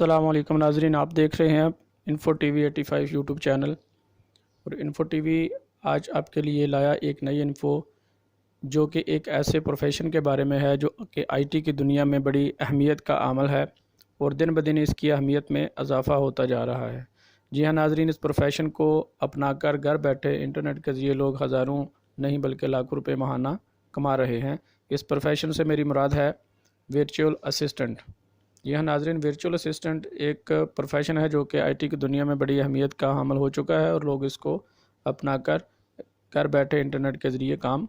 अस्सलाम वालेकुम नाजरीन, आप देख रहे हैं इन्फो टीवी 85 यूट्यूब चैनल। और इन्फो टीवी आज आपके लिए लाया एक नई इन्फो जो कि एक ऐसे प्रोफेशन के बारे में है जो कि आईटी की दुनिया में बड़ी अहमियत का आमल है और दिन ब दिन इसकी अहमियत में इजाफ़ा होता जा रहा है। जी हाँ नाजरीन, इस प्रोफेशन को अपनाकर घर बैठे इंटरनेट के ज़रिए लोग हज़ारों नहीं बल्कि लाखों रुपये माहाना कमा रहे हैं। इस प्रोफेशन से मेरी मुराद है वर्चुअल असिस्टेंट। जी हाँ नाजरीन, वर्चुअल असिस्टेंट एक प्रोफेशन है जो कि आईटी की दुनिया में बड़ी अहमियत का हामिल हो चुका है और लोग इसको अपनाकर घर बैठे इंटरनेट के ज़रिए काम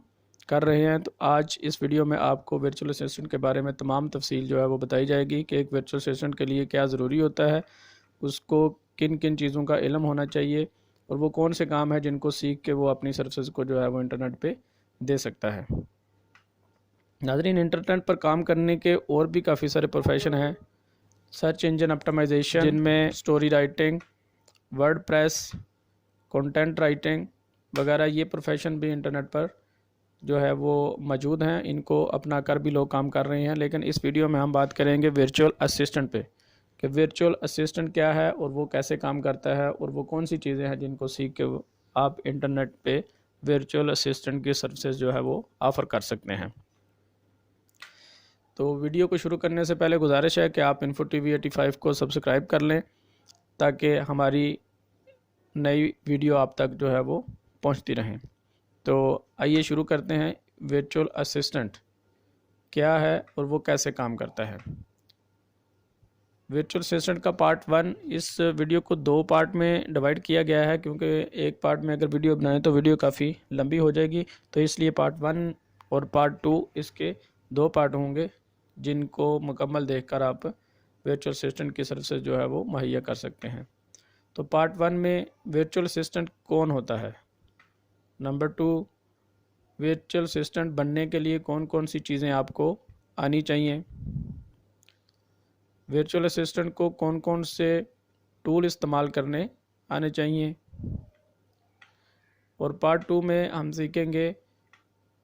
कर रहे हैं। तो आज इस वीडियो में आपको वर्चुअल असिस्टेंट के बारे में तमाम तफसील जो है वो बताई जाएगी कि एक वर्चुअल असिस्टेंट के लिए क्या ज़रूरी होता है, उसको किन किन चीज़ों का इल्म होना चाहिए और वो कौन से काम है जिनको सीख के वो अपनी सर्विसेज को जो है वो इंटरनेट पे दे सकता है। नाजरीन, इंटरनेट पर काम करने के और भी काफ़ी सारे प्रोफेशन हैं। सर्च इंजन ऑप्टिमाइजेशन, जिनमें story writing, WordPress, content writing वगैरह, ये प्रोफेशन भी इंटरनेट पर जो है वो मौजूद हैं। इनको अपना कर भी लोग काम कर रहे हैं। लेकिन इस वीडियो में हम बात करेंगे वर्चुअल असिस्टेंट पे कि वर्चुअल असिस्टेंट क्या है और वो कैसे काम करता है और वो कौन सी चीज़ें हैं जिनको सीख के आप इंटरनेट पे वर्चुअल असिस्टेंट की सर्विसेज जो है वो ऑफ़र कर सकते हैं। तो वीडियो को शुरू करने से पहले गुजारिश है कि आप इन्फो टीवी 85 को सब्सक्राइब कर लें ताकि हमारी नई वीडियो आप तक जो है वो पहुंचती रहें। तो आइए शुरू करते हैं। वर्चुअल असिस्टेंट क्या है और वो कैसे काम करता है। वर्चुअल असिस्टेंट का पार्ट 1, इस वीडियो को 2 पार्ट में डिवाइड किया गया है क्योंकि एक पार्ट में अगर वीडियो बनाएं तो वीडियो काफ़ी लंबी हो जाएगी। तो इसलिए पार्ट 1 और पार्ट 2 इसके 2 पार्ट होंगे जिनको मुकम्मल देखकर आप वर्चुअल असिस्टेंट की सर्विसेज जो है वो मुहैया कर सकते हैं। तो पार्ट 1 में वर्चुअल असिस्टेंट कौन होता है, नंबर 2 वर्चुअल असिस्टेंट बनने के लिए कौन कौन सी चीज़ें आपको आनी चाहिए, वर्चुअल असिस्टेंट को कौन कौन से टूल इस्तेमाल करने आने चाहिए। और पार्ट 2 में हम सीखेंगे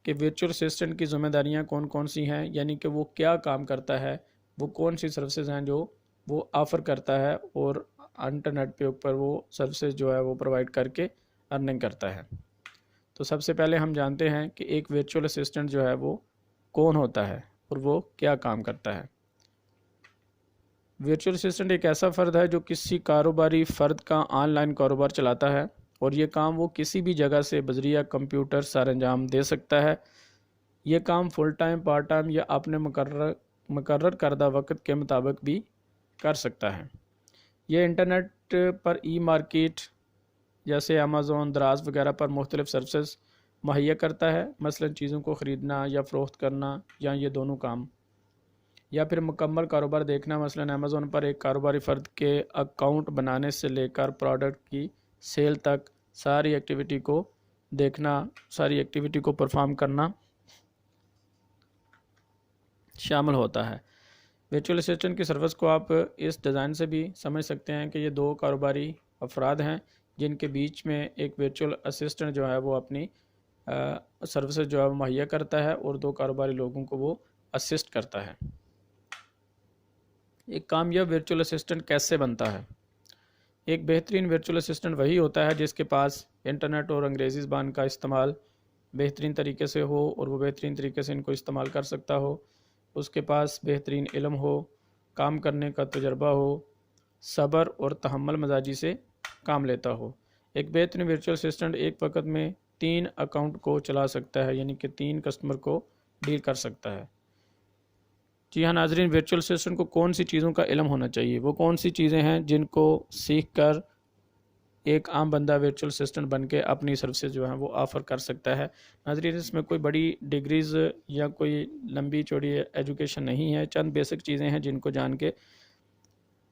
कि वर्चुअल असिस्टेंट की ज़िम्मेदारियां कौन कौन सी हैं, यानी कि वो क्या काम करता है, वो कौन सी सर्विसेज हैं जो वो ऑफ़र करता है और इंटरनेट पे ऊपर वो सर्विसेज जो है वो प्रोवाइड करके अर्निंग करता है। तो सबसे पहले हम जानते हैं कि एक वर्चुअल असिस्टेंट जो है वो कौन होता है और वो क्या काम करता है। वर्चुअल असिस्टेंट एक ऐसा फ़र्द है जो किसी कारोबारी फ़र्द का ऑनलाइन कारोबार चलाता है और ये काम वो किसी भी जगह से बजरिया कंप्यूटर सर अंजाम दे सकता है। ये काम फुल टाइम, पार्ट टाइम या अपने मुकर्रर करदा वक्त के मुताबिक भी कर सकता है। ये इंटरनेट पर ई मार्केट जैसे अमेज़ोन, दराज वगैरह पर मुख्तलिफ़ सर्विसेज मुहैया करता है, मसलन चीज़ों को ख़रीदना या फ़रोख्त करना या ये दोनों काम, या फिर मुकम्मल कारोबार देखना। मसलन अमेज़ोन पर एक कारोबारी फ़र्द के अकाउंट बनाने से लेकर प्रोडक्ट की सेल तक सारी एक्टिविटी को देखना, सारी एक्टिविटी को परफॉर्म करना शामिल होता है। वर्चुअल असिस्टेंट की सर्विस को आप इस डिज़ाइन से भी समझ सकते हैं कि ये 2 कारोबारी अफराद हैं जिनके बीच में एक वर्चुअल असिस्टेंट जो है वो अपनी सर्विसेज जो है वो मुहैया करता है और 2 कारोबारी लोगों को वो असिस्ट करता है। एक कामयाब वर्चुअल असिस्टेंट कैसे बनता है। एक बेहतरीन वर्चुअल असिस्टेंट वही होता है जिसके पास इंटरनेट और अंग्रेज़ी ज़बान का इस्तेमाल बेहतरीन तरीके से हो और वो बेहतरीन तरीके से इनको इस्तेमाल कर सकता हो, उसके पास बेहतरीन इल्म हो, काम करने का तजर्बा हो, सब्र और तहम्मुल मजाजी से काम लेता हो। एक बेहतरीन वर्चुअल असिस्टेंट एक वक्त में 3 अकाउंट को चला सकता है, यानी कि 3 कस्टमर को डील कर सकता है। जी हाँ नाजरीन, वर्चुअल असिस्टेंट को कौन सी चीज़ों का इल्म होना चाहिए, वो कौन सी चीज़ें हैं जिनको सीख कर एक आम बंदा वर्चुअल असिस्टेंट बन के अपनी सर्विसेज जो है वो ऑफ़र कर सकता है। नाज़रीन, इसमें कोई बड़ी डिग्रीज़ या कोई लंबी चौड़ी एजुकेशन नहीं है, चंद बेसिक चीज़ें हैं जिनको जान के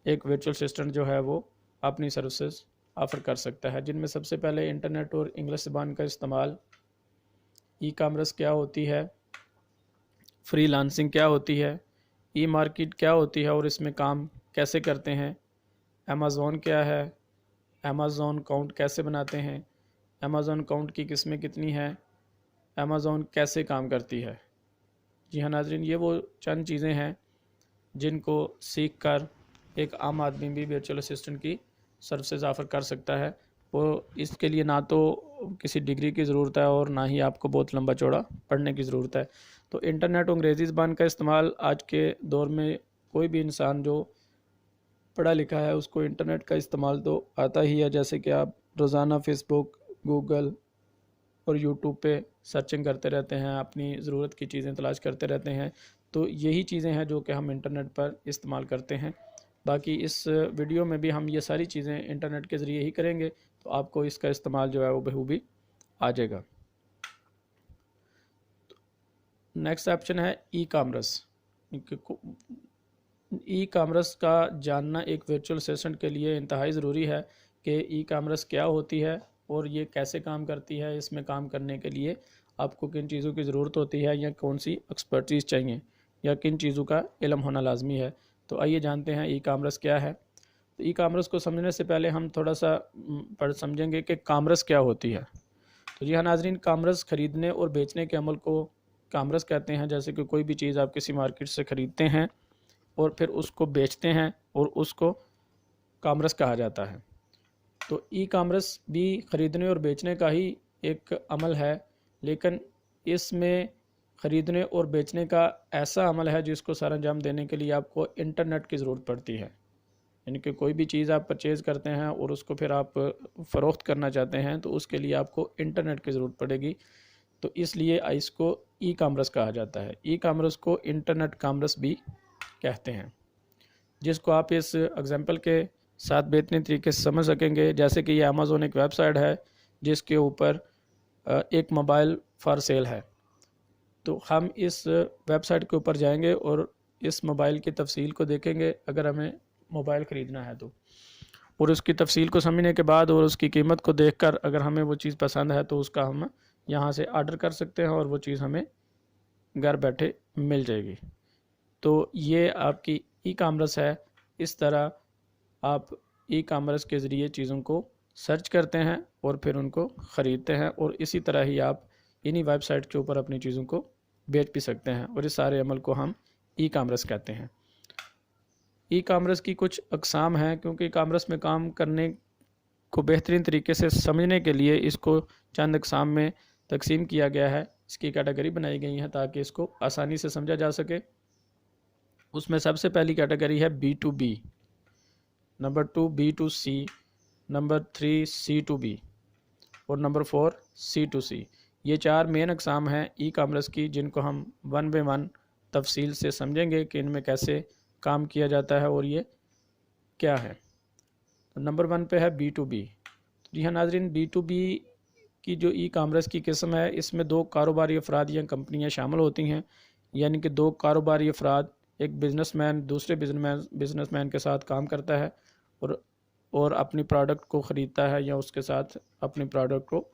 एक वर्चुअल असिस्टेंट जो है वो अपनी सर्विसेज ऑफ़र कर सकता है, जिनमें सबसे पहले इंटरनेट और इंग्लिश ज़बान का इस्तेमाल, ई कामर्स क्या होती है, फ्रीलांसिंग क्या होती है, ई मार्केट क्या होती है और इसमें काम कैसे करते हैं, अमेज़ॉन क्या है, अमेज़ॉन अकाउंट कैसे बनाते हैं, अमेज़ॉन अकाउंट की किस्में कितनी हैं, अमेज़ॉन कैसे काम करती है। जी हाँ नाज़रीन, ये वो चंद चीज़ें हैं जिनको सीख कर एक आम आदमी भी वर्चुअल असिस्टेंट की सर्विसेज ऑफ़र कर सकता है। वो इसके लिए ना तो किसी डिग्री की ज़रूरत है और ना ही आपको बहुत लंबा चौड़ा पढ़ने की ज़रूरत है। तो इंटरनेट और अंग्रेज़ी ज़बान का इस्तेमाल आज के दौर में कोई भी इंसान जो पढ़ा लिखा है उसको इंटरनेट का इस्तेमाल तो आता ही है। जैसे कि आप रोज़ाना फ़ेसबुक, गूगल और यूट्यूब पे सर्चिंग करते रहते हैं, अपनी ज़रूरत की चीज़ें तलाश करते रहते हैं। तो यही चीज़ें हैं जो कि हम इंटरनेट पर इस्तेमाल करते हैं। बाकी इस वीडियो में भी हम ये सारी चीज़ें इंटरनेट के ज़रिए ही करेंगे, तो आपको इसका इस्तेमाल जो है वो बखूबी आ जाएगा। नेक्स्ट ऑप्शन है ई कामर्स। ई कामर्स का जानना एक वर्चुअल असिस्टेंट के लिए इंतहाई ज़रूरी है कि ई कामर्स क्या होती है और ये कैसे काम करती है। इसमें काम करने के लिए आपको किन चीज़ों की ज़रूरत होती है या कौन सी एक्सपर्टीज़ चाहिए या किन चीज़ों का इल्म होना लाजमी है। तो आइए जानते हैं ई कामर्स क्या है। तो ई कामर्स को समझने से पहले हम थोड़ा सा समझेंगे कि कामर्स क्या होती है। तो जी हाँ नाज़रीन, कामर्स ख़रीदने और बेचने के अमल को कामर्स कहते हैं। जैसे कि कोई भी चीज़ आप किसी मार्केट से ख़रीदते हैं और फिर उसको बेचते हैं और उसको कामर्स कहा जाता है। तो ई कामर्स भी ख़रीदने और बेचने का ही एक अमल है, लेकिन इसमें ख़रीदने और बेचने का ऐसा अमल है जिसको सर अंजाम देने के लिए आपको इंटरनेट की ज़रूरत पड़ती है। यानी कि कोई भी चीज़ आप परचेज़ करते हैं और उसको फिर आप फ़रोख्त करना चाहते हैं तो उसके लिए आपको इंटरनेट की ज़रूरत पड़ेगी। तो इसलिए इसको ई कामर्स कहा जाता है। ई कामर्स को इंटरनेट कामर्स भी कहते हैं, जिसको आप इस एग्जांपल के साथ बेहतरीन तरीके से समझ सकेंगे। जैसे कि ये अमेज़ॉन एक वेबसाइट है जिसके ऊपर एक मोबाइल फॉर सेल है। तो हम इस वेबसाइट के ऊपर जाएंगे और इस मोबाइल की तफसील को देखेंगे अगर हमें मोबाइल ख़रीदना है तो, और उसकी तफसील को समझने के बाद और उसकी कीमत को देखकर अगर हमें वो चीज़ पसंद है तो उसका हम यहाँ से ऑर्डर कर सकते हैं और वो चीज़ हमें घर बैठे मिल जाएगी। तो ये आपकी ई कामर्स है। इस तरह आप ई कामर्स के ज़रिए चीज़ों को सर्च करते हैं और फिर उनको ख़रीदते हैं और इसी तरह ही आप इन्हीं वेबसाइट के ऊपर अपनी चीज़ों को बेच भी सकते हैं और इस सारे अमल को हम ई कामर्स कहते हैं। ई कामर्स की कुछ अक़साम हैं, क्योंकि कामर्स में काम करने को बेहतरीन तरीके से समझने के लिए इसको चंद अक़साम में तकसीम किया गया है। इसकी कैटेगरी बनाई गई है ताकि इसको आसानी से समझा जा सके। उसमें सबसे पहली कैटेगरी है B2B, number 2 B2C, number 3 C2B और नंबर 4 C2C। ये 4 मेन अक़साम हैं ई कामर्स की, जिनको हम वन बाय वन तफसील से समझेंगे कि इनमें कैसे काम किया जाता है और ये क्या है। तो नंबर 1 पे है B2B। जी हाँ नाज़रीन, B2B की जो ई कामर्स की किस्म है इसमें 2 कारोबारी अफराद या कंपनियाँ शामिल होती हैं। यानी कि 2 कारोबारी अफराद, एक बिज़नेसमैन दूसरे बिज़नेसमैन के साथ काम करता है और अपनी प्रोडक्ट को ख़रीदता है या उसके साथ अपनी प्रोडक्ट को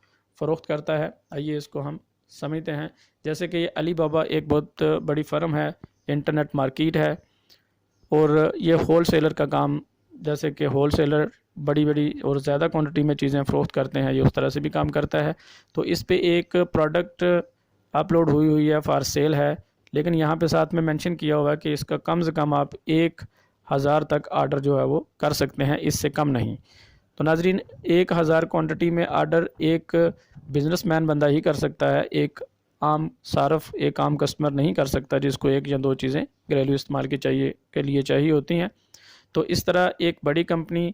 फ़रोख्त करता है। आइए इसको हम समझते हैं। जैसे कि ये अली बाबा एक बहुत बड़ी फ़र्म है, इंटरनेट मार्केट है और ये होल सेलर का काम, जैसे कि होल सेलर बड़ी बड़ी और ज़्यादा क्वांटिटी में चीज़ें फ़रोख्त करते हैं, ये उस तरह से भी काम करता है। तो इस पे एक प्रोडक्ट अपलोड हुई है, फॉर सेल है, लेकिन यहाँ पे साथ में मेंशन किया हुआ है कि इसका कम से कम आप 1000 तक ऑर्डर जो है वो कर सकते हैं, इससे कम नहीं। तो नाजरीन, 1000 क्वांटिटी में ऑर्डर एक बिज़नेसमैन बंदा ही कर सकता है, एक आम सारफ, एक आम कस्टमर नहीं कर सकता जिसको 1 या 2 चीज़ें घरेलू इस्तेमाल के लिए चाहिए होती हैं। तो इस तरह एक बड़ी कंपनी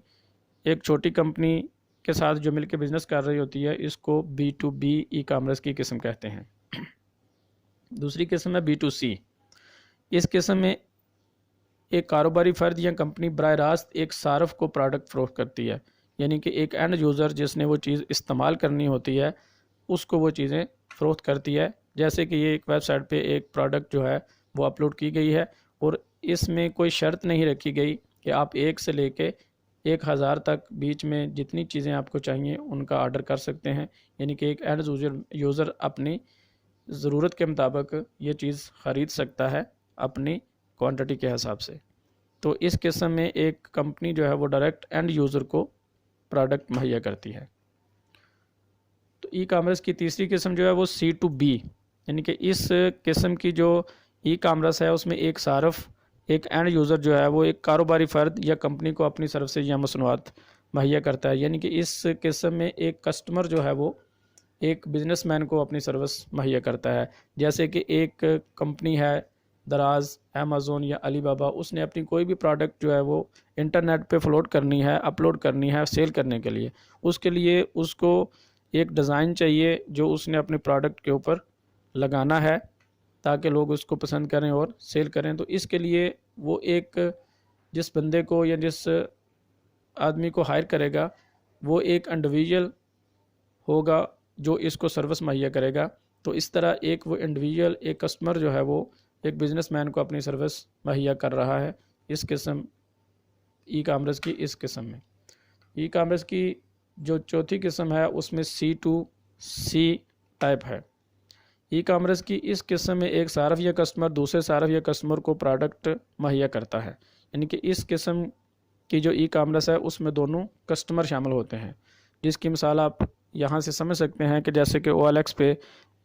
एक छोटी कंपनी के साथ जो मिलकर बिज़नेस कर रही होती है, इसको B2B ई कामर्स की किस्म कहते हैं। दूसरी किस्म है B2C। इस किस्म में एक कारोबारी फ़र्द या कंपनी बराह रास्त एक सारफ को प्रोडक्ट फ़रोख्त करती है, यानी कि एक एंड यूज़र जिसने वो चीज़ इस्तेमाल करनी होती है उसको वो चीज़ें फ़रोख्त करती है। जैसे कि ये एक वेबसाइट पे एक प्रोडक्ट जो है वो अपलोड की गई है और इसमें कोई शर्त नहीं रखी गई कि आप 1 से लेके 1000 तक बीच में जितनी चीज़ें आपको चाहिए उनका ऑर्डर कर सकते हैं। यानी कि एक एंड यूज़र अपनी ज़रूरत के मुताबिक ये चीज़ ख़रीद सकता है अपनी क्वांटिटी के हिसाब से। तो इस किस्म में एक कंपनी जो है वो डायरेक्ट एंड यूज़र को प्रोडक्ट मुहैया करती है। तो ई कामर्स की तीसरी किस्म जो है वो C2B, यानी कि इस किस्म की जो ई कामर्स है उसमें एक सारफ एक एंड यूज़र जो है वो एक कारोबारी फ़र्द या कंपनी को अपनी सर्विसेज या मसनूआत मुहैया करता है। यानी कि इस किस्म में एक कस्टमर जो है वो एक बिजनेसमैन को अपनी सर्विस मुहैया करता है। जैसे कि एक कंपनी है दराज, अमेज़ोन या अलीबाबा, उसने अपनी कोई भी प्रोडक्ट जो है वो इंटरनेट पे फ्लोट करनी है, अपलोड करनी है सेल करने के लिए। उसके लिए उसको एक डिज़ाइन चाहिए जो उसने अपने प्रोडक्ट के ऊपर लगाना है ताकि लोग उसको पसंद करें और सेल करें। तो इसके लिए वो एक जिस बंदे को या जिस आदमी को हायर करेगा वो एक इंडिविजुअल होगा जो इसको सर्विस मुहैया करेगा। तो इस तरह एक वो इंडिविजुअल, एक कस्टमर जो है वो एक बिजनेसमैन को अपनी सर्विस मुहैया कर रहा है इस किस्म ई कामर्स की। इस किस्म में ई कामर्स की जो चौथी किस्म है उसमें C2C टाइप है। ई कामर्स की इस किस्म में एक सारफ या कस्टमर दूसरे सारफ या कस्टमर को प्रोडक्ट मुहैया करता है। यानी कि इस किस्म की जो ई कामर्स है उसमें दोनों कस्टमर शामिल होते हैं, जिसकी मिसाल आप यहाँ से समझ सकते हैं कि जैसे कि OLX पे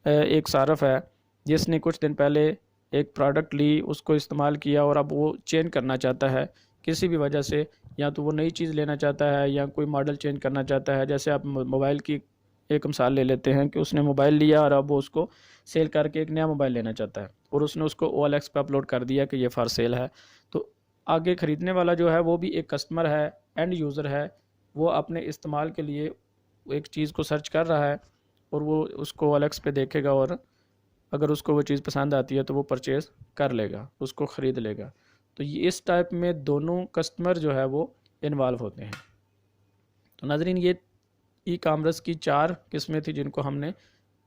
एक सारफ है जिसने कुछ दिन पहले एक प्रोडक्ट ली, उसको इस्तेमाल किया और अब वो चेंज करना चाहता है किसी भी वजह से, या तो वो नई चीज़ लेना चाहता है या कोई मॉडल चेंज करना चाहता है। जैसे आप मोबाइल की एक मिसाल ले लेते हैं कि उसने मोबाइल लिया और अब वो उसको सेल करके एक नया मोबाइल लेना चाहता है और उसने उसको OLX पे अपलोड कर दिया कि ये फॉर सेल है। तो आगे ख़रीदने वाला जो है वो भी एक कस्टमर है, एंड यूज़र है, वो अपने इस्तेमाल के लिए एक चीज़ को सर्च कर रहा है और वो उसको OLX पे देखेगा और अगर उसको वो चीज़ पसंद आती है तो वो परचेज़ कर लेगा, उसको ख़रीद लेगा। तो ये इस टाइप में दोनों कस्टमर जो है वो इन्वॉल्व होते हैं। तो नाज़रीन, ये ई कामर्स की 4 किस्में थी जिनको हमने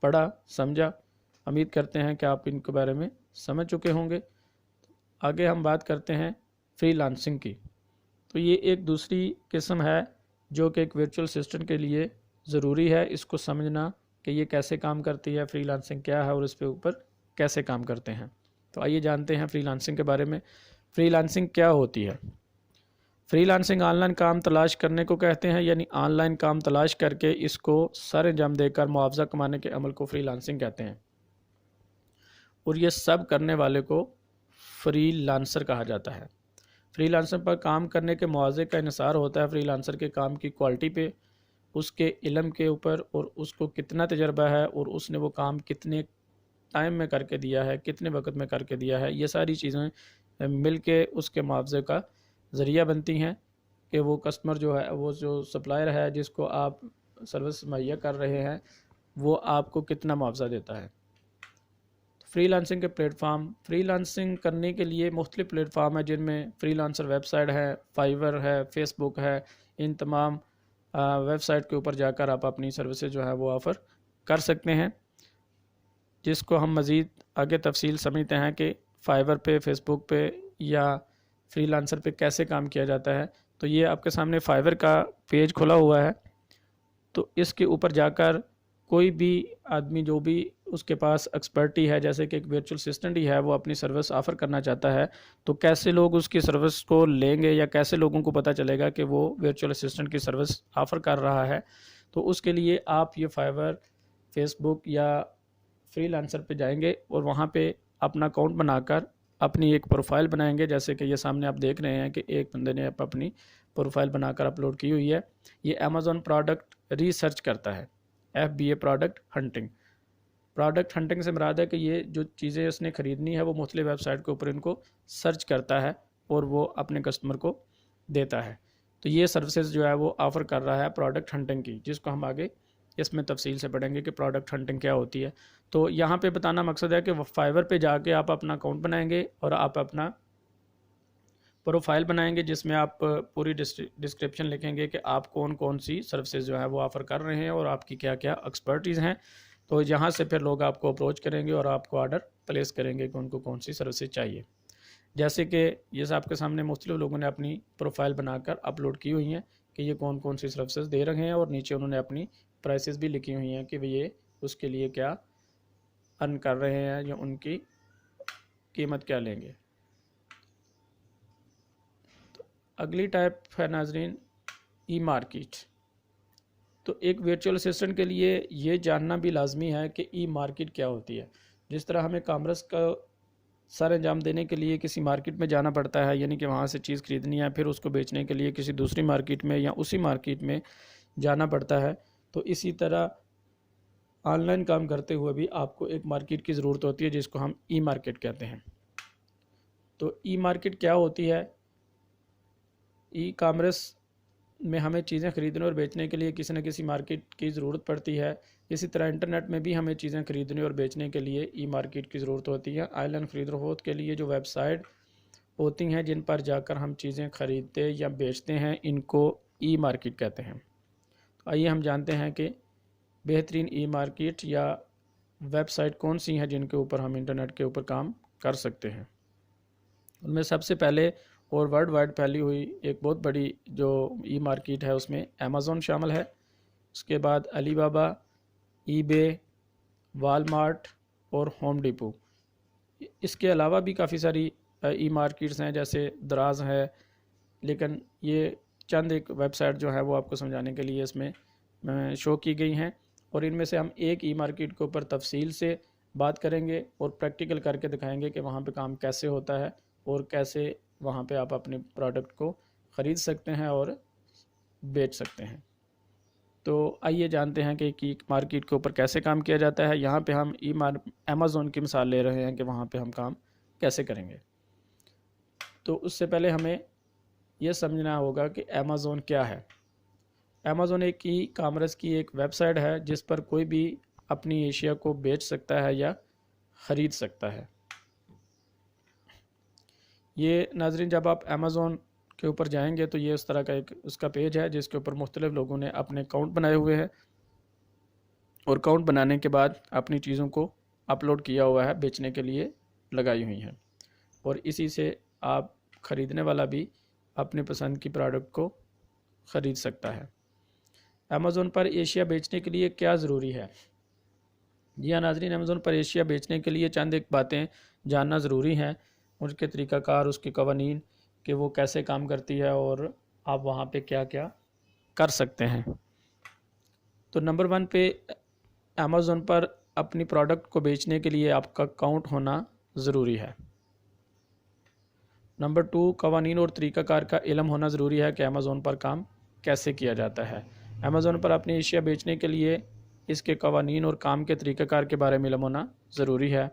पढ़ा समझा। उम्मीद करते हैं कि आप इनके बारे में समझ चुके होंगे। आगे हम बात करते हैं फ्रीलांसिंग की। तो ये एक दूसरी किस्म है जो कि एक वर्चुअल असिस्टेंट के लिए ज़रूरी है इसको समझना कि ये कैसे काम करती है, फ्रीलांसिंग क्या है और इस पे ऊपर कैसे काम करते हैं। तो आइए जानते हैं फ्रीलांसिंग के बारे में। फ्रीलांसिंग क्या होती है? फ्रीलांसिंग ऑनलाइन काम तलाश करने को कहते हैं, यानी ऑनलाइन काम तलाश करके इसको सर अंजाम देकर मुआवजा कमाने के अमल को फ्रीलांसिंग कहते हैं और ये सब करने वाले को फ्रीलांसर कहा जाता है। फ्रीलांसर पर काम करने के मुआवजे का इन्हिसार होता है फ्रीलांसर के काम की क्वालिटी पे, उसके इल्म के ऊपर और उसको कितना तजर्बा है और उसने वो काम कितने टाइम में करके दिया है, कितने वक्त में करके दिया है। ये सारी चीज़ें मिल के उसके मुआवजे का ज़रिया बनती हैं कि वो कस्टमर जो है, वो जो सप्लायर है जिसको आप सर्विस मुहैया कर रहे हैं, वो आपको कितना मुआवजा देता है। फ्रीलांसिंग के प्लेटफॉर्म, फ्रीलांसिंग करने के लिए मुख्तलिफ प्लेटफॉर्म है जिनमें फ्रीलांसर वेबसाइट है, फाइवर है, फेसबुक है। इन तमाम वेबसाइट के ऊपर जाकर आप अपनी सर्विसेज जो है वो ऑफ़र कर सकते हैं, जिसको हम मज़ीद आगे तफसील समझते हैं कि फाइवर पे, फेसबुक पे या फ्रीलांसर पे कैसे काम किया जाता है। तो ये आपके सामने फाइवर का पेज खुला हुआ है। तो इसके ऊपर जाकर कोई भी आदमी जो भी उसके पास एक्सपर्टी है, जैसे कि एक वर्चुअल असिस्टेंट ही है, वो अपनी सर्विस ऑफ़र करना चाहता है, तो कैसे लोग उसकी सर्विस को लेंगे या कैसे लोगों को पता चलेगा कि वो वर्चुअल असिस्टेंट की सर्विस ऑफ़र कर रहा है। तो उसके लिए आप ये फाइवर, फेसबुक या फ्रीलांसर पे जाएंगे और वहाँ पे अपना अकाउंट बनाकर अपनी एक प्रोफाइल बनाएंगे। जैसे कि ये सामने आप देख रहे हैं कि एक बंदे ने अपनी प्रोफाइल बनाकर अपलोड की हुई है। ये अमेज़ॉन प्रोडक्ट रिसर्च करता है, FBA product hunting. Product hunting से मुराद है कि ये जो चीज़ें उसने ख़रीदनी है वो मुख्तलिफ वेबसाइट के ऊपर इनको सर्च करता है और वो अपने कस्टमर को देता है। तो ये सर्विसेज जो है वो ऑफ़र कर रहा है प्रोडक्ट हंटिंग की, जिसको हम आगे इसमें तफसील से पढ़ेंगे कि प्रोडक्ट हंटिंग क्या होती है। तो यहाँ पे बताना मकसद है कि फाइवर पे जाके आप अपना अकाउंट बनाएंगे और आप अपना प्रोफाइल बनाएंगे जिसमें आप पूरी डिस्क्रिप्शन लिखेंगे कि आप कौन कौन सी सर्विसेज जो है वो ऑफ़र कर रहे हैं और आपकी क्या क्या एक्सपर्टीज़ हैं। तो यहाँ से फिर लोग आपको अप्रोच करेंगे और आपको ऑर्डर प्लेस करेंगे कि उनको कौन सी सर्विसेज चाहिए। जैसे कि ये आपके सामने मुख्तलिफ लोगों ने अपनी प्रोफाइल बनाकर अपलोड की हुई हैं कि ये कौन कौन सी सर्विसेज दे रहे हैं और नीचे उन्होंने अपनी प्राइसेस भी लिखी हुई हैं कि ये उसके लिए क्या अर्न कर रहे हैं या उनकी कीमत क्या लेंगे। तो अगली टाइप है नाजरीन ई मार्केट। तो एक वर्चुअल असिस्टेंट के लिए ये जानना भी लाजमी है कि ई मार्केट क्या होती है। जिस तरह हमें कामर्स का सर अंजाम देने के लिए किसी मार्केट में जाना पड़ता है, यानी कि वहाँ से चीज़ ख़रीदनी है, फिर उसको बेचने के लिए किसी दूसरी मार्केट में या उसी मार्केट में जाना पड़ता है। तो इसी तरह ऑनलाइन काम करते हुए भी आपको एक मार्केट की ज़रूरत होती है, जिसको हम ई मार्केट कहते हैं। तो ई मार्केट क्या होती है? ई कॉमर्स में हमें चीज़ें ख़रीदने और बेचने के लिए किसी न किसी मार्केट की ज़रूरत पड़ती है। इसी तरह इंटरनेट में भी हमें चीज़ें ख़रीदने और बेचने के लिए ई मार्केट की ज़रूरत होती है। ऑनलाइन ख़रीद फरोख्त के लिए जो वेबसाइट होती हैं जिन पर जाकर हम चीज़ें ख़रीदते या बेचते हैं, इनको ई मार्केट कहते हैं। तो आइए हम जानते हैं कि बेहतरीन ई मार्केट या वेबसाइट कौन सी हैं जिनके ऊपर हम इंटरनेट के ऊपर काम कर सकते हैं। उनमें सबसे पहले और वर्ल्ड वाइड फैली हुई एक बहुत बड़ी जो ई मार्केट है उसमें अमेज़ॉन शामिल है। उसके बाद अलीबाबा, ईबे, वालमार्ट और होम डिपो। इसके अलावा भी काफ़ी सारी ई मार्केट्स हैं, जैसे दराज है, लेकिन ये चंद एक वेबसाइट जो है वो आपको समझाने के लिए इसमें शो की गई हैं। और इनमें से हम एक ई मार्केट के ऊपर तफसील से बात करेंगे और प्रैक्टिकल करके दिखाएंगे कि वहाँ पे काम कैसे होता है और कैसे वहाँ पे आप अपने प्रोडक्ट को ख़रीद सकते हैं और बेच सकते हैं। तो आइए जानते हैं कि ई मार्केट के ऊपर कैसे काम किया जाता है। यहाँ पे हम अमेज़ॉन की मिसाल ले रहे हैं कि वहाँ पे हम काम कैसे करेंगे। तो उससे पहले हमें यह समझना होगा कि अमेज़ॉन क्या है। अमेज़ॉन एक ई कॉमर्स की एक वेबसाइट है जिस पर कोई भी अपनी एशिया को बेच सकता है या ख़रीद सकता है। ये नाजरीन, जब आप अमेज़ॉन के ऊपर जाएंगे तो ये उस तरह का एक उसका पेज है जिसके ऊपर मुख्तलिफ़ लोगों ने अपने अकाउंट बनाए हुए हैं और अकाउंट बनाने के बाद अपनी चीज़ों को अपलोड किया हुआ है, बेचने के लिए लगाई हुई हैं। और इसी से आप ख़रीदने वाला भी अपने पसंद की प्रोडक्ट को ख़रीद सकता है। अमेज़ॉन पर एशिया बेचने के लिए क्या ज़रूरी है? जी हाँ नाज़रीन, अमेज़ॉन पर एशिया बेचने के लिए चंद एक बातें जानना ज़रूरी हैं। उसके तरीक़ाकार, उसके कवानीन कि वो कैसे काम करती है और आप वहाँ पे क्या क्या कर सकते हैं। तो नंबर 1 पे अमेज़ॉन पर अपनी प्रोडक्ट को बेचने के लिए आपका अकाउंट होना ज़रूरी है। नंबर 2, कवानीन और तरीक़ाकार का इल्म होना ज़रूरी है कि अमेज़ॉन पर काम कैसे किया जाता है। अमेज़ॉन पर अपनी एशिया बेचने के लिए इसके कवानीन और काम के तरीक़ाकार के बारे में इल्म होना ज़रूरी है,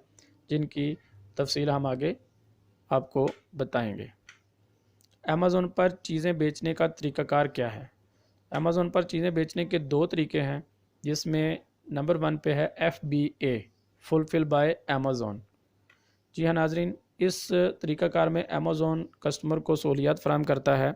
जिनकी तफसील हम आगे आपको बताएंगे। अमेज़ॉन पर चीज़ें बेचने का तरीक़ाकार क्या है? अमेज़ॉन पर चीज़ें बेचने के 2 तरीके हैं, जिसमें नंबर 1 पे है FBA, फुलफिल बाय अमेज़ॉन। जी हाँ नाजरीन, इस तरीक़ाकार में अमेज़ॉन कस्टमर को सहूलियत फ़राहम करता है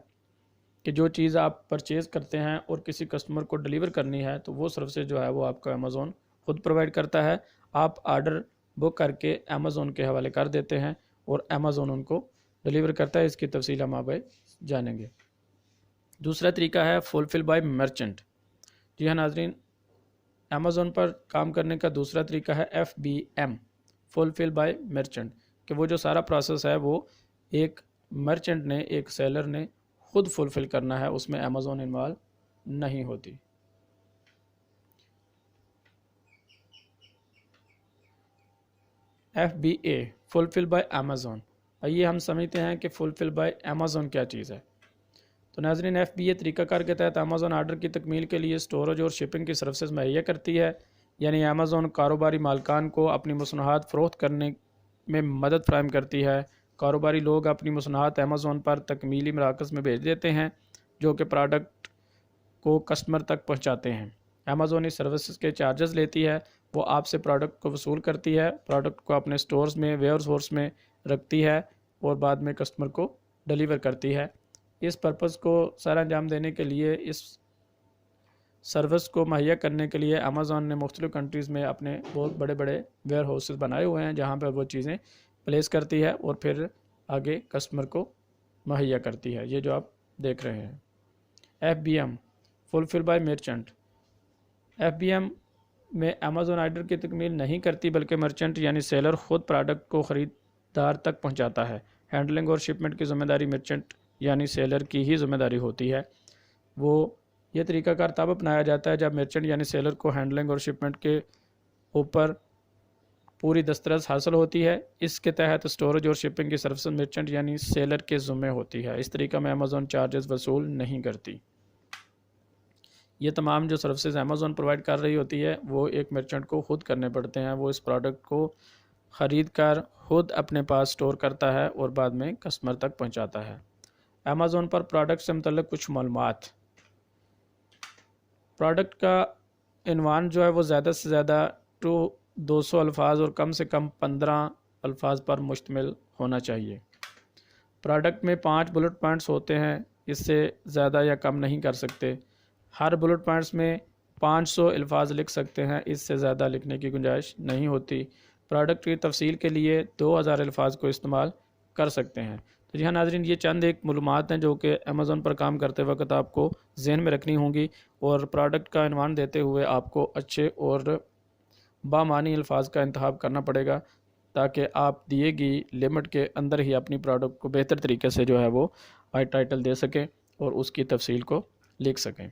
कि जो चीज़ आप परचेज़ करते हैं और किसी कस्टमर को डिलीवर करनी है तो वो सर्विस जो है वो आपका अमेज़ॉन ख़ुद प्रोवाइड करता है। आप आर्डर बुक करके अमेज़ॉन के हवाले कर देते हैं और अमेज़ॉन उनको डिलीवर करता है। इसकी तफसील हम आगे जानेंगे। दूसरा तरीका है फुलफिल बाय मर्चेंट। जी हाँ नाजरीन, अमेज़ॉन पर काम करने का दूसरा तरीका है FBM, फुलफिल बाय मर्चेंट, कि वो जो सारा प्रोसेस है वो एक मर्चेंट ने, एक सेलर ने खुद फुलफिल करना है, उसमें अमेज़ॉन इन्वॉल्व नहीं होती। FBA, fulfil bye Amazon. आइए हम समझते हैं कि फुलफिल बाय अमेज़ॉन क्या चीज़ है। तो नाज़रीन, FBA तरीक़ाकार के तहत अमेज़ॉन आर्डर की तकमील के लिए स्टोरेज और शिपिंग की सर्विसेज मुहैया करती है। यानी अमेज़ॉन कारोबारी मालिकान को अपनी मसनूआत फ़रोख्त करने में मदद फ़राहम करती है। कारोबारी लोग अपनी मसनूआत अमेज़ॉन पर तकमीली मराकज़ में भेज देते हैं, जो कि प्रोडक्ट को कस्टमर तक पहुँचाते हैं। अमेज़ॉन इस सर्विसेज के चार्जेस लेती है, वो आपसे प्रोडक्ट को वसूल करती है, प्रोडक्ट को अपने स्टोर्स में, वेयर हाउस में रखती है और बाद में कस्टमर को डिलीवर करती है। इस पर्पज़ को सर अंजाम देने के लिए, इस सर्विस को मुहैया करने के लिए अमेज़ॉन ने मुख्तलिफ़ कंट्रीज़ में अपने बहुत बड़े बड़े वेयर हाउसेस बनाए हुए हैं, जहाँ पर वो चीज़ें प्लेस करती है और फिर आगे कस्टमर को मुहैया करती है। ये जो आप देख रहे हैं FBM, fulfil bye merchant. FBM में अमेज़ॉन आर्डर की तकमील नहीं करती, बल्कि मर्चेंट यानी सेलर ख़ुद प्रोडक्ट को ख़रीदार तक पहुँचाता है। हैंडलिंग और शिपमेंट की ज़िम्मेदारी मर्चेंट यानी सेलर की ही ज़िम्मेदारी होती है। वो ये तरीक़ाकार तब अपनाया जाता है जब मर्चेंट यानी सेलर को हैंडलिंग और शिपमेंट के ऊपर पूरी दस्तरस हासिल होती है। इसके तहत स्टोरेज और शिपिंग की सर्विस मर्चेंट यानी सेलर के ज़िम्मे होती है। इस तरीक़ा में अमेज़ॉन चार्जेस वसूल नहीं करती। ये तमाम जो सर्विसेज अमेज़ॉन प्रोवाइड कर रही होती है वो एक मर्चेंट को खुद करने पड़ते हैं। वो इस प्रोडक्ट को ख़रीद कर खुद अपने पास स्टोर करता है और बाद में कस्टमर तक पहुंचाता है। अमेज़ॉन पर प्रोडक्ट से मुतल्लिक़ कुछ मालूमात। प्रोडक्ट का इनवान जो है वो ज़्यादा से ज़्यादा 200 अल्फाज और कम से कम 15 अल्फाज पर मुश्तमिल होना चाहिए। प्रोडक्ट में 5 बुलेट पॉइंट्स होते हैं, इससे ज़्यादा या कम नहीं कर सकते। हर बुलेट पॉइंट्स में 500 अल्फाज लिख सकते हैं, इससे ज़्यादा लिखने की गुंजाइश नहीं होती। प्रोडक्ट की तफसील के लिए 2000 अल्फाज को इस्तेमाल कर सकते हैं। तो जी हाँ नाज़रीन, ये चंद एक मालूमात हैं जो कि अमेज़ॉन पर काम करते वक्त आपको जहन में रखनी होंगी और प्रोडक्ट का इनवान देते हुए आपको अच्छे और बामानी अल्फाज का इंतखाब करना पड़ेगा ताकि आप दिए गई लिमिट के अंदर ही अपनी प्रोडक्ट को बेहतर तरीके से जो है वो टाइटल दे सकें और उसकी तफसील को लिख सकें।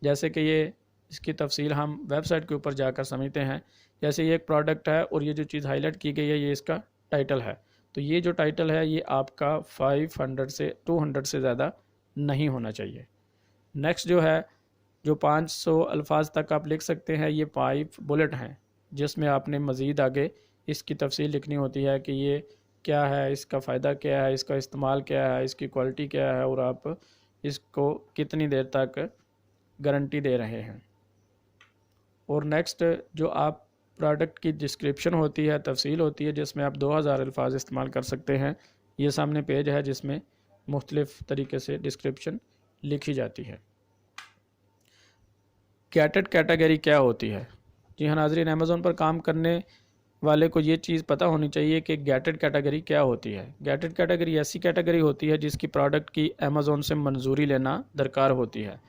जैसे कि ये इसकी तफसील हम वेबसाइट के ऊपर जाकर समझते हैं। जैसे ये एक प्रोडक्ट है और ये जो चीज़ हाईलाइट की गई है ये इसका टाइटल है। तो ये जो टाइटल है ये आपका 500 से 200 से ज़्यादा नहीं होना चाहिए। नेक्स्ट जो है जो 500 अल्फाज तक आप लिख सकते हैं, ये 5 बुलेट हैं जिसमें आपने मज़ीद आगे इसकी तफसील लिखनी होती है कि ये क्या है, इसका फ़ायदा क्या है, इसका इस्तेमाल क्या है, इसकी क्वालिटी क्या है और आप इसको कितनी देर तक गारंटी दे रहे हैं। और नेक्स्ट जो आप प्रोडक्ट की डिस्क्रिप्शन होती है, तफसील होती है जिसमें आप 2000 अल्फाज इस्तेमाल कर सकते हैं। ये सामने पेज है जिसमें मुख्तलिफ़ तरीके से डिस्क्रिप्शन लिखी जाती है। गैटेड कैटेगरी क्या होती है? जी हाँ नाज़रीन, अमेज़ॉन पर काम करने वाले को ये चीज़ पता होनी चाहिए कि गैटेड कैटेगरी क्या होती है। गैटेड कैटेगरी ऐसी कैटेगरी होती है जिसकी प्रोडक्ट की अमेज़ॉन से मंजूरी लेना दरकार होती है।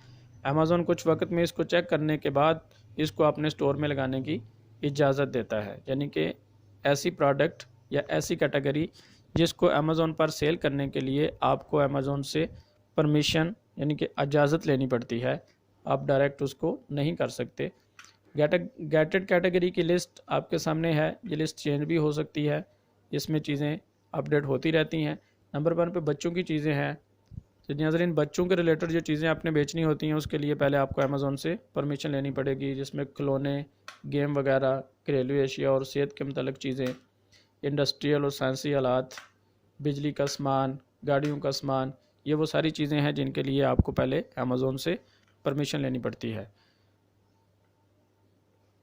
अमेज़ॉन कुछ वक्त में इसको चेक करने के बाद इसको अपने स्टोर में लगाने की इजाज़त देता है। यानी कि ऐसी प्रोडक्ट या ऐसी कैटेगरी जिसको अमेज़ॉन पर सेल करने के लिए आपको अमेज़ॉन से परमिशन यानी कि इजाज़त लेनी पड़ती है। आप डायरेक्ट उसको नहीं कर सकते। गैटेड कैटेगरी की लिस्ट आपके सामने है। ये लिस्ट चेंज भी हो सकती है, इसमें चीज़ें अपडेट होती रहती हैं। नंबर 1 पे बच्चों की चीज़ें हैं। तो नाज़रीन, बच्चों के रिलेटेड जो चीज़ें आपने बेचनी होती हैं उसके लिए पहले आपको अमेज़ॉन से परमिशन लेनी पड़ेगी, जिसमें खिलौने, गेम वगैरह, घरेलू अशिया और सेहत के मुतल्लिक़ चीज़ें, इंडस्ट्रियल और साइंसी आलात, बिजली का सामान, गाड़ियों का सामान, ये वो सारी चीज़ें हैं जिनके लिए आपको पहले अमेज़ॉन से परमिशन लेनी पड़ती है,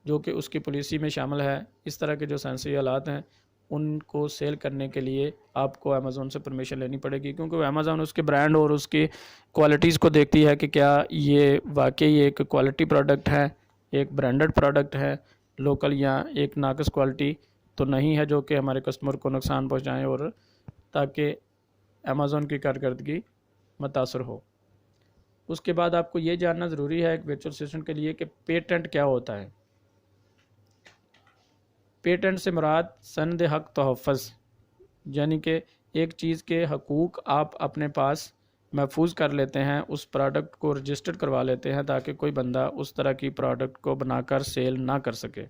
जो कि उसकी पॉलिसी में शामिल है। इस तरह के जो साइंसी आलात हैं उनको सेल करने के लिए आपको अमेज़ॉन से परमिशन लेनी पड़ेगी, क्योंकि अमेज़ॉन उसके ब्रांड और उसकी क्वालिटीज़ को देखती है कि क्या ये वाकई एक क्वालिटी प्रोडक्ट है, एक ब्रांडेड प्रोडक्ट है, लोकल या एक नाकस क्वालिटी तो नहीं है जो कि हमारे कस्टमर को नुकसान पहुंचाएं और ताकि अमेज़ॉन की कारकर्दगी मुतासर हो। उसके बाद आपको ये जानना ज़रूरी है एक वर्चुअल असिस्टेंट के लिए कि पेटेंट क्या होता है। पेटेंट से मुराद सनद हक तहफ़्फ़ुज़, यानी कि एक चीज़ के हकूक़ आप अपने पास महफूज कर लेते हैं, उस प्रोडक्ट को रजिस्टर्ड करवा लेते हैं ताकि कोई बंदा उस तरह की प्रोडक्ट को बनाकर सेल ना कर सके,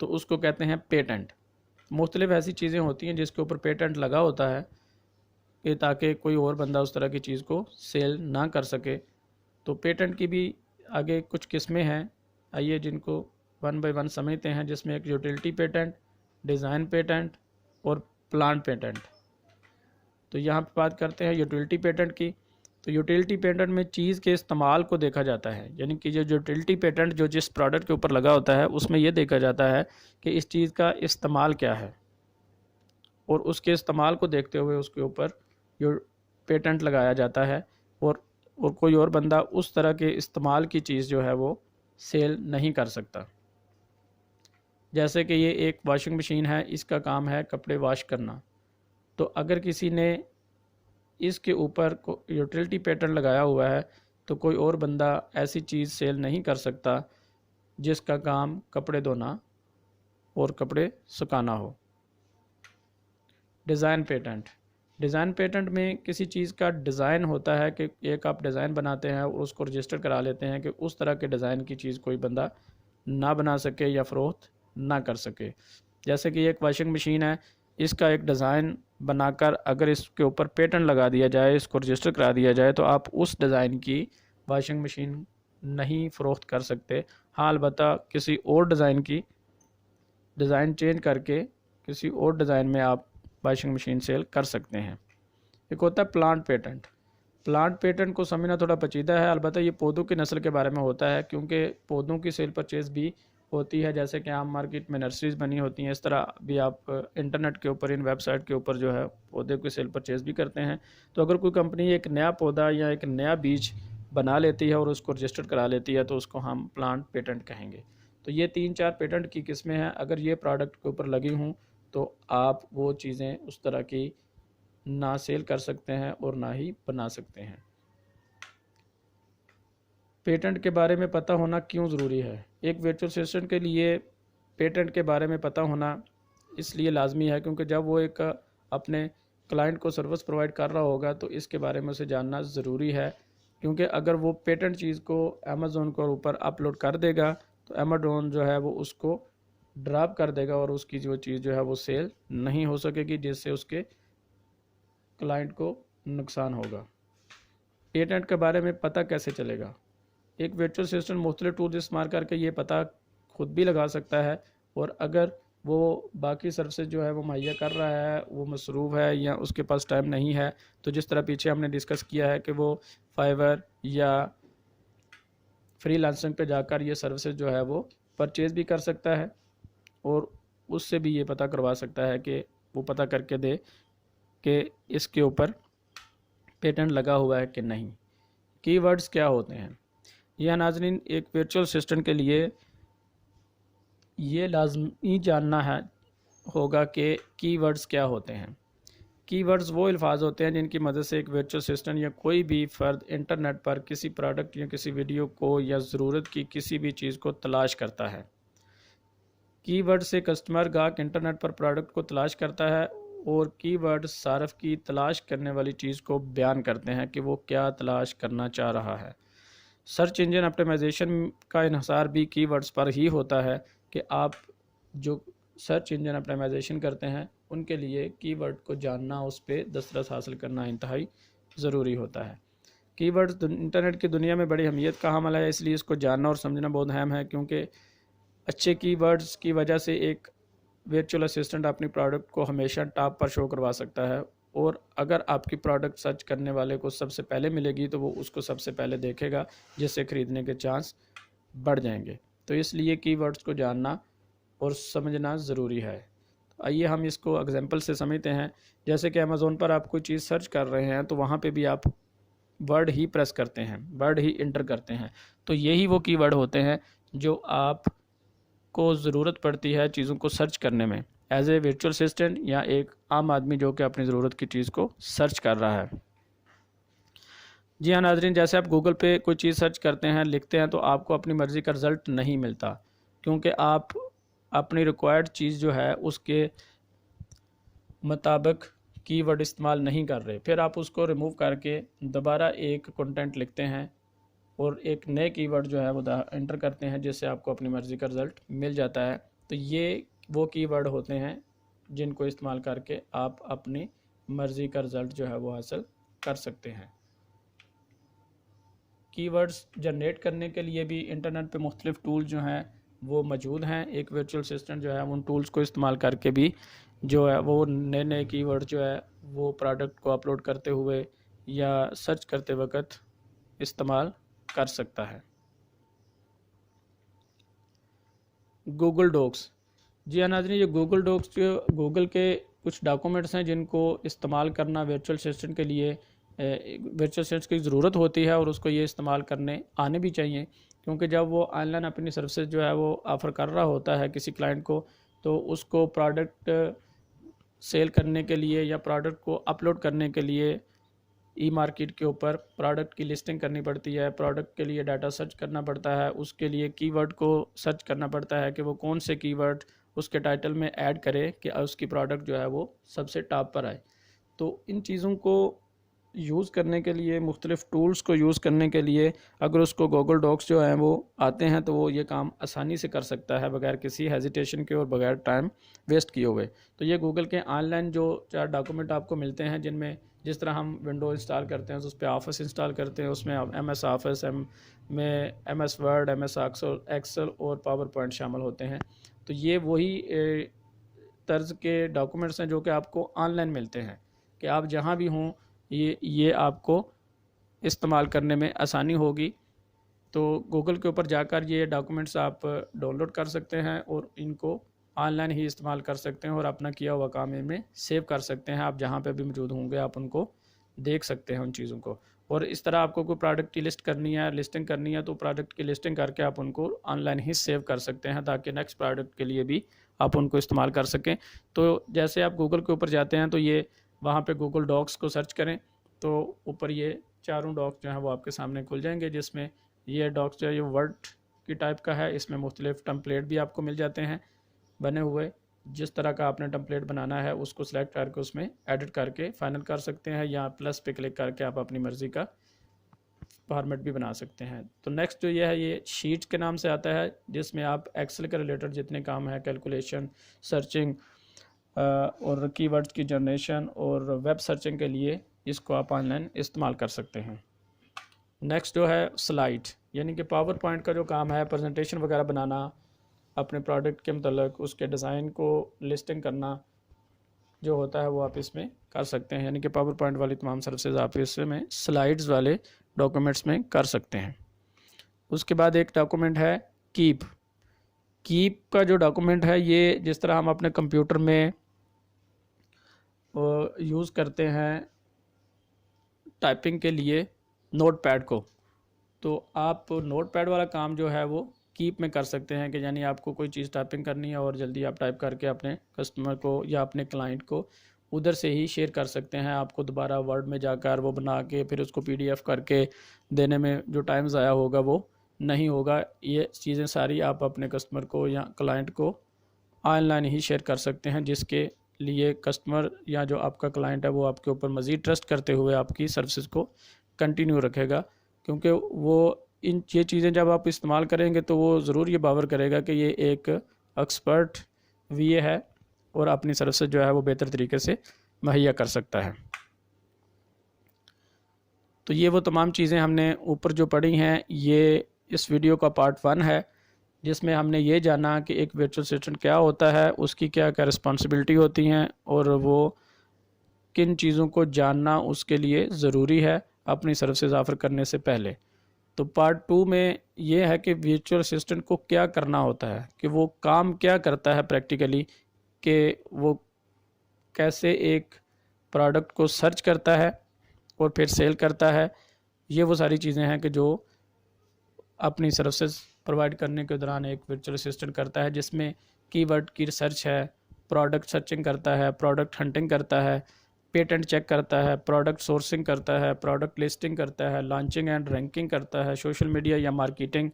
तो उसको कहते हैं पेटेंट। मुख्तलिफ ऐसी चीज़ें होती हैं जिसके ऊपर पेटेंट लगा होता है कि ताकि कोई और बंदा उस तरह की चीज़ को सेल ना कर सके। तो पेटेंट की भी आगे कुछ किस्में हैं, आइए जिनको 1 बाय 1 समझते हैं, जिसमें एक यूटिलिटी पेटेंट, डिज़ाइन पेटेंट और प्लान पेटेंट। तो यहाँ पर बात करते हैं यूटिलिटी पेटेंट की। तो यूटिलिटी पेटेंट में चीज़ के इस्तेमाल को देखा जाता है, यानी कि जो यूटिलिटी पेटेंट जो जिस प्रोडक्ट के ऊपर लगा होता है उसमें यह देखा जाता है कि इस चीज़ का इस्तेमाल क्या है, और उसके इस्तेमाल को देखते हुए उसके ऊपर पेटेंट लगाया जाता है और कोई और बंदा उस तरह के इस्तेमाल की चीज़ जो है वो सेल नहीं कर सकता। जैसे कि ये एक वॉशिंग मशीन है, इसका काम है कपड़े वॉश करना, तो अगर किसी ने इसके ऊपर यूटिलिटी पेटेंट लगाया हुआ है तो कोई और बंदा ऐसी चीज़ सेल नहीं कर सकता जिसका काम कपड़े धोना और कपड़े सुखाना हो। डिज़ाइन पेटेंट, डिज़ाइन पेटेंट में किसी चीज़ का डिज़ाइन होता है कि एक आप डिज़ाइन बनाते हैं और उसको रजिस्टर करा लेते हैं कि उस तरह के डिज़ाइन की चीज़ कोई बंदा ना बना सके या फ़रोख्त ना कर सके। जैसे कि एक वॉशिंग मशीन है, इसका एक डिज़ाइन बनाकर अगर इसके ऊपर पेटेंट लगा दिया जाए, इसको रजिस्टर करा दिया जाए, तो आप उस डिज़ाइन की वॉशिंग मशीन नहीं फ़रोख्त कर सकते। हाँ, अलबत्ता किसी और डिज़ाइन की डिज़ाइन चेंज करके किसी और डिज़ाइन में आप वॉशिंग मशीन सेल कर सकते हैं। एक होता है प्लांट पेटेंट। प्लांट पेटेंट को समझना थोड़ा पेचीदा है, अलबत्ता ये पौधों की नस्ल के बारे में होता है, क्योंकि पौधों की सेल परचेज़ भी होती है। जैसे कि आम मार्केट में नर्सरीज बनी होती हैं, इस तरह भी आप इंटरनेट के ऊपर, इन वेबसाइट के ऊपर जो है पौधे की सेल परचेज़ भी करते हैं। तो अगर कोई कंपनी एक नया पौधा या एक नया बीज बना लेती है और उसको रजिस्टर करा लेती है, तो उसको हम प्लांट पेटेंट कहेंगे। तो ये 3-4 पेटेंट की किस्में हैं। अगर ये प्रोडक्ट के ऊपर लगी हूँ तो आप वो चीज़ें उस तरह की ना सेल कर सकते हैं और ना ही बना सकते हैं। पेटेंट के बारे में पता होना क्यों ज़रूरी है? एक वर्चुअल असिस्टेंट के लिए पेटेंट के बारे में पता होना इसलिए लाजमी है क्योंकि जब वो एक अपने क्लाइंट को सर्विस प्रोवाइड कर रहा होगा तो इसके बारे में उसे जानना ज़रूरी है। क्योंकि अगर वो पेटेंट चीज़ को अमेज़ोन के ऊपर अपलोड कर देगा तो अमेज़ोन जो है वो उसको ड्रॉप कर देगा और उसकी जो चीज़ जो है वो सेल नहीं हो सकेगी, जिससे उसके क्लाइंट को नुकसान होगा। पेटेंट के बारे में पता कैसे चलेगा? एक वर्चुअल असिस्टेंट मुख्तलिफ टूल्स इस्तेमाल करके ये पता खुद भी लगा सकता है, और अगर वो बाकी सर्विसेज जो है वो मुहैया कर रहा है, वो मसरूफ़ है या उसके पास टाइम नहीं है, तो जिस तरह पीछे हमने डिस्कस किया है कि वो फाइवर या फ्रीलांसिंग पे जाकर ये सर्विसेज जो है वो परचेज़ भी कर सकता है और उससे भी ये पता करवा सकता है कि वो पता करके दे कि इसके ऊपर पेटेंट लगा हुआ है कि नहीं। कीवर्ड्स क्या होते हैं? यह नाज़रीन, एक वर्चुअल असिस्टेंट के लिए ये लाजमी जानना है होगा कि कीवर्ड्स क्या होते हैं। कीवर्ड्स वो अल्फाज होते हैं जिनकी मदद से एक वर्चुअल असिस्टेंट या कोई भी फ़र्द इंटरनेट पर किसी प्रोडक्ट या किसी वीडियो को या ज़रूरत की किसी भी चीज़ को तलाश करता है। कीवर्ड से कस्टमर गाहक इंटरनेट पर प्रोडक्ट को तलाश करता है और कीवर्ड सारफ की तलाश करने वाली चीज़ को बयान करते हैं कि वो क्या तलाश करना चाह रहा है। सर्च इंजन ऑप्टिमाइजेशन का इन्हिसार भी कीवर्ड्स पर ही होता है कि आप जो सर्च इंजन ऑप्टिमाइजेशन करते हैं उनके लिए कीवर्ड को जानना, उस पर दस्तरस हासिल करना इंतहाई ज़रूरी होता है। कीवर्ड्स इंटरनेट की दुनिया में बड़ी अहमियत का हामिल है, इसलिए इसको जानना और समझना बहुत अहम है, क्योंकि अच्छे कीवर्ड्स की वजह से एक वर्चुअल असिस्टेंट अपनी प्रोडक्ट को हमेशा टॉप पर शो करवा सकता है, और अगर आपकी प्रोडक्ट सर्च करने वाले को सबसे पहले मिलेगी तो वो उसको सबसे पहले देखेगा, जिससे ख़रीदने के चांस बढ़ जाएंगे। तो इसलिए कीवर्ड्स को जानना और समझना ज़रूरी है। तो आइए हम इसको एग्जांपल से समझते हैं। जैसे कि अमेज़ोन पर आप कोई चीज़ सर्च कर रहे हैं तो वहाँ पे भी आप वर्ड ही प्रेस करते हैं, वर्ड ही इंटर करते हैं, तो यही वो कीवर्ड होते हैं जो आप को ज़रूरत पड़ती है चीज़ों को सर्च करने में, एज ए वर्चुअल असिस्टेंट या एक आम आदमी जो कि अपनी ज़रूरत की चीज़ को सर्च कर रहा है। जी हाँ नाज़रीन, जैसे आप गूगल पे कोई चीज़ सर्च करते हैं, लिखते हैं, तो आपको अपनी मर्ज़ी का रिज़ल्ट नहीं मिलता, क्योंकि आप अपनी रिक्वायर्ड चीज़ जो है उसके मुताबिक कीवर्ड इस्तेमाल नहीं कर रहे। फिर आप उसको रिमूव करके दोबारा एक कंटेंट लिखते हैं और एक नए कीवर्ड जो है वो एंटर करते हैं, जिससे आपको अपनी मर्ज़ी का रिज़ल्ट मिल जाता है। तो ये वो कीवर्ड होते हैं जिनको इस्तेमाल करके आप अपनी मर्ज़ी का रिज़ल्ट जो है वो हासिल कर सकते हैं। कीवर्ड्स जनरेट करने के लिए भी इंटरनेट पे मुख्तलिफ टूल जो हैं वो मौजूद हैं। एक वर्चुअल असिस्टेंट जो है उन टूल्स को इस्तेमाल करके भी जो है वो नए नए कीवर्ड जो है वो प्रोडक्ट को अपलोड करते हुए या सर्च करते वक्त इस्तेमाल कर सकता है। Google docs. जी हाँ नाज़रीन, ये गूगल डॉक्स जो गूगल के कुछ डॉक्यूमेंट्स हैं जिनको इस्तेमाल करना वर्चुअल असिस्टेंट के लिए वर्चुअल असिस्टेंट की ज़रूरत होती है, और उसको ये इस्तेमाल करने आने भी चाहिए, क्योंकि जब वो ऑनलाइन अपनी सर्विसेज जो है वो ऑफ़र कर रहा होता है किसी क्लाइंट को, तो उसको प्रोडक्ट सेल करने के लिए या प्रोडक्ट को अपलोड करने के लिए ई मार्केट के ऊपर प्रोडक्ट की लिस्टिंग करनी पड़ती है, प्रोडक्ट के लिए डाटा सर्च करना पड़ता है, उसके लिए कीवर्ड को सर्च करना पड़ता है कि वो कौन से कीवर्ड उसके टाइटल में ऐड करे कि उसकी प्रोडक्ट जो है वो सबसे टॉप पर आए। तो इन चीज़ों को यूज़ करने के लिए, मुख्तलिफ़ टूल्स को यूज़ करने के लिए अगर उसको गूगल डॉक्स जो हैं वो आते हैं तो वो ये काम आसानी से कर सकता है बगैर किसी हेजिटेशन के और बगैर टाइम वेस्ट किए हुए। तो ये गूगल के ऑनलाइन जो 4 डॉक्यूमेंट आपको मिलते हैं, जिनमें जिस तरह हम विंडो इंस्टॉल करते हैं तो उस पर ऑफिस इंस्टॉल करते हैं, उसमें MS ऑफिस में MS वर्ड, MS एक्सेल और पावर पॉइंट शामिल होते हैं। तो ये वही तर्ज के डॉक्यूमेंट्स हैं जो कि आपको ऑनलाइन मिलते हैं कि आप जहाँ भी हों ये आपको इस्तेमाल करने में आसानी होगी। तो गूगल के ऊपर जाकर ये डॉक्यूमेंट्स आप डाउनलोड कर सकते हैं और इनको ऑनलाइन ही इस्तेमाल कर सकते हैं और अपना किया हुआ काम इनमें सेव कर सकते हैं। आप जहाँ पे भी मौजूद होंगे आप उनको देख सकते हैं उन चीज़ों को। और इस तरह आपको कोई प्रोडक्ट की लिस्ट करनी है, लिस्टिंग करनी है, तो प्रोडक्ट की लिस्टिंग करके आप उनको ऑनलाइन ही सेव कर सकते हैं ताकि नेक्स्ट प्रोडक्ट के लिए भी आप उनको इस्तेमाल कर सकें। तो जैसे आप गूगल के ऊपर जाते हैं तो ये वहाँ पे गूगल डॉक्स को सर्च करें तो ऊपर ये चारों डॉक्स जो हैं वो आपके सामने खुल जाएंगे, जिसमें ये डॉक्स जो है ये वर्ड की टाइप का है। इसमें मुख्तलिफ टेम्पलेट भी आपको मिल जाते हैं बने हुए। जिस तरह का आपने टेम्पलेट बनाना है उसको सिलेक्ट करके उसमें एडिट करके फाइनल कर सकते हैं, या प्लस पे क्लिक करके आप अपनी मर्ज़ी का फॉर्मेट भी बना सकते हैं। तो नेक्स्ट जो ये है ये शीट के नाम से आता है, जिसमें आप एक्सेल के रिलेटेड जितने काम है, कैलकुलेशन, सर्चिंग और कीवर्ड्स की जनरेशन और वेब सर्चिंग के लिए इसको आप ऑनलाइन इस्तेमाल कर सकते हैं। नेक्स्ट जो है स्लाइड, यानी कि पावर पॉइंट का जो काम है, प्रेजेंटेशन वगैरह बनाना अपने प्रोडक्ट के मतलब उसके डिज़ाइन को लिस्टिंग करना जो होता है वो आप इसमें कर सकते हैं। यानी कि पावर पॉइंट वाली तमाम सर्विसेज आप इसमें स्लाइड्स वाले डॉक्यूमेंट्स में कर सकते हैं। उसके बाद एक डॉक्यूमेंट है कीप का जो डॉक्यूमेंट है ये जिस तरह हम अपने कंप्यूटर में यूज़ करते हैं टाइपिंग के लिए नोटपैड को, तो आप नोटपैड वाला काम जो है वो कीप में कर सकते हैं कि यानी आपको कोई चीज़ टाइपिंग करनी है और जल्दी आप टाइप करके अपने कस्टमर को या अपने क्लाइंट को उधर से ही शेयर कर सकते हैं। आपको दोबारा वर्ड में जाकर वो बना के फिर उसको PDF करके देने में जो टाइम ज़ाया होगा वो नहीं होगा। ये चीज़ें सारी आप अपने कस्टमर को या क्लाइंट को ऑनलाइन ही शेयर कर सकते हैं, जिसके लिए कस्टमर या जो आपका क्लाइंट है वो आपके ऊपर मज़ीद ट्रस्ट करते हुए आपकी सर्विसेज को कंटिन्यू रखेगा, क्योंकि वो ये चीज़ें जब आप इस्तेमाल करेंगे तो वो ज़रूर ये बावर करेगा कि ये एक एक्सपर्ट VA है और अपनी सर्विसेज जो है वो बेहतर तरीके से मुहैया कर सकता है। तो ये वो तमाम चीज़ें हमने ऊपर जो पढ़ी हैं ये इस वीडियो का पार्ट 1 है, जिसमें हमने ये जाना कि एक वर्चुअल असिस्टेंट क्या होता है, उसकी क्या क्या रिस्पॉन्सिबिलिटी होती हैं और वो किन चीज़ों को जानना उसके लिए ज़रूरी है अपनी सर्विसेज ऑफ़र करने से पहले। तो पार्ट 2 में ये है कि वर्चुअल असिस्टेंट को क्या करना होता है, कि वो काम क्या करता है प्रैक्टिकली, कि वो कैसे एक प्रोडक्ट को सर्च करता है और फिर सेल करता है। ये वो सारी चीज़ें हैं कि जो अपनी सर्विसेज प्रोवाइड करने के दौरान एक वर्चुअल असिस्टेंट करता है, जिसमें कीवर्ड की रिसर्च है, प्रोडक्ट सर्चिंग करता है, प्रोडक्ट हंटिंग करता है, पेटेंट चेक करता है, प्रोडक्ट सोर्सिंग करता है, प्रोडक्ट लिस्टिंग करता है, लॉन्चिंग एंड रैंकिंग करता है, सोशल मीडिया या मार्केटिंग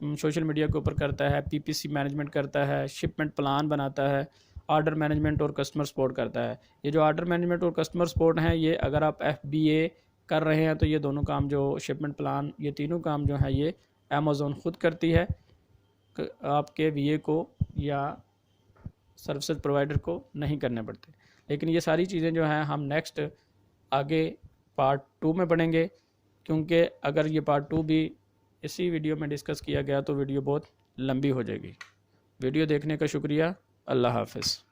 सोशल मीडिया के ऊपर करता है, PPC मैनेजमेंट करता है, शिपमेंट प्लान बनाता है, ऑर्डर मैनेजमेंट और कस्टमर सपोर्ट करता है। ये जो ऑर्डर मैनेजमेंट और कस्टमर सपोर्ट हैं, ये अगर आप FBA कर रहे हैं तो ये दोनों काम जो शिपमेंट प्लान, ये तीनों काम जो हैं ये अमेज़ॉन ख़ुद करती है, आपके VA को या सर्विसेज प्रोवाइडर को नहीं करने पड़ते। लेकिन ये सारी चीज़ें जो हैं हम नेक्स्ट आगे पार्ट 2 में पढ़ेंगे, क्योंकि अगर ये पार्ट 2 भी इसी वीडियो में डिस्कस किया गया तो वीडियो बहुत लंबी हो जाएगी। वीडियो देखने का शुक्रिया। अल्लाह हाफ़िज़।